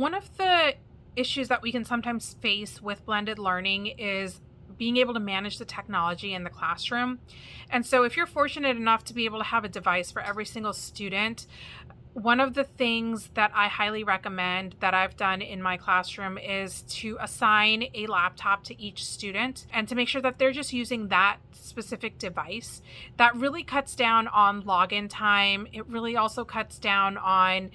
One of the issues that we can sometimes face with blended learning is being able to manage the technology in the classroom. And so, if you're fortunate enough to be able to have a device for every single student, one of the things that I highly recommend that I've done in my classroom is to assign a laptop to each student and to make sure that they're just using that specific device. That really cuts down on login time. It really also cuts down on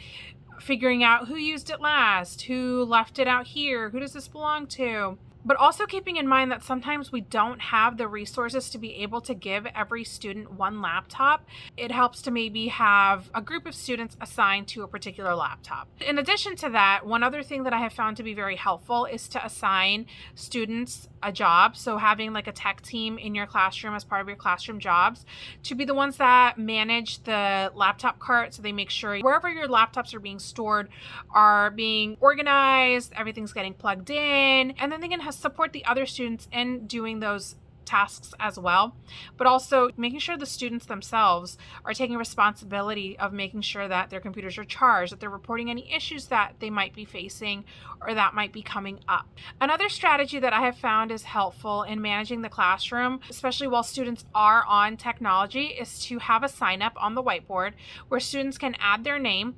figuring out who used it last, who left it out here, who does this belong to. But also keeping in mind that sometimes we don't have the resources to be able to give every student one laptop. It helps to maybe have a group of students assigned to a particular laptop. In addition to that, one other thing that I have found to be very helpful is to assign students a job. So having like a tech team in your classroom as part of your classroom jobs to be the ones that manage the laptop cart. So they make sure wherever your laptops are being stored are being organized, everything's getting plugged in, and then they can support the other students in doing those tasks as well, but also making sure the students themselves are taking responsibility of making sure that their computers are charged, that they're reporting any issues that they might be facing or that might be coming up. Another strategy that I have found is helpful in managing the classroom, especially while students are on technology, is to have a sign up on the whiteboard where students can add their name,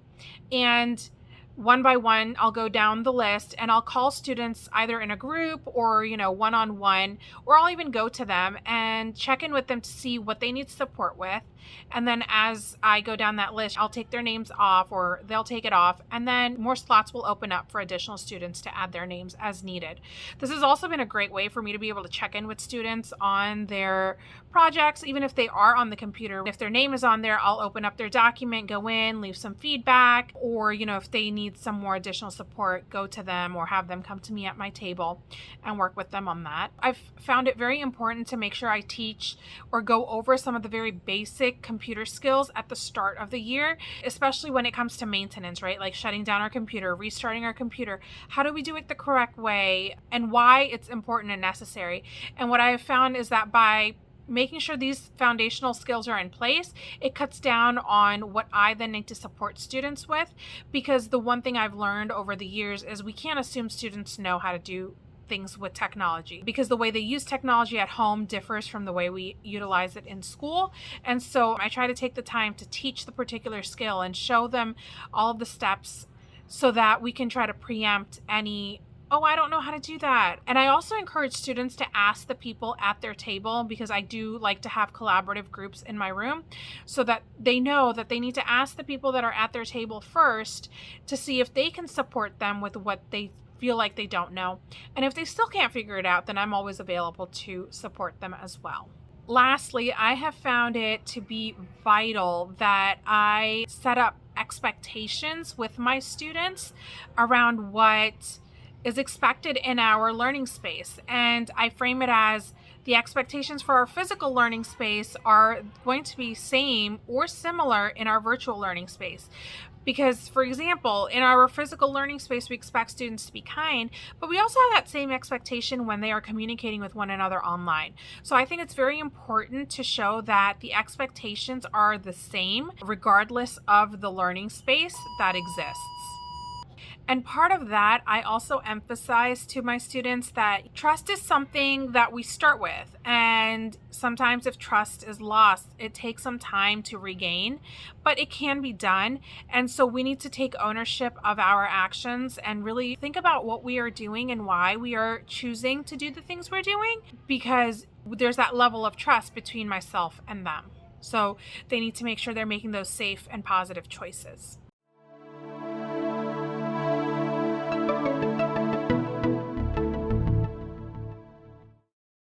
and one by one, I'll go down the list and I'll call students either in a group or, one-on-one, or I'll even go to them and check in with them to see what they need support with. And then as I go down that list, I'll take their names off or they'll take it off. And then more slots will open up for additional students to add their names as needed. This has also been a great way for me to be able to check in with students on their projects, even if they are on the computer. If their name is on there, I'll open up their document, go in, leave some feedback, or, if they need some more additional support, go to them or have them come to me at my table and work with them on that. I've found it very important to make sure I teach or go over some of the very basic computer skills at the start of the year, especially when it comes to maintenance, right? Like shutting down our computer, restarting our computer. How do we do it the correct way and why it's important and necessary? And what I have found is that by making sure these foundational skills are in place, it cuts down on what I then need to support students with, because the one thing I've learned over the years is we can't assume students know how to do things with technology, because the way they use technology at home differs from the way we utilize it in school. And so I try to take the time to teach the particular skill and show them all of the steps so that we can try to preempt any I don't know how to do that. And I also encourage students to ask the people at their table, because I do like to have collaborative groups in my room, so that they know that they need to ask the people that are at their table first to see if they can support them with what they feel like they don't know. And if they still can't figure it out, then I'm always available to support them as well. Lastly, I have found it to be vital that I set up expectations with my students around what is expected in our learning space. And I frame it as the expectations for our physical learning space are going to be same or similar in our virtual learning space. Because, for example, in our physical learning space, we expect students to be kind, but we also have that same expectation when they are communicating with one another online. So I think it's very important to show that the expectations are the same regardless of the learning space that exists. And part of that, I also emphasize to my students that trust is something that we start with. And sometimes if trust is lost, it takes some time to regain, but it can be done. And so we need to take ownership of our actions and really think about what we are doing and why we are choosing to do the things we're doing, because there's that level of trust between myself and them. So they need to make sure they're making those safe and positive choices.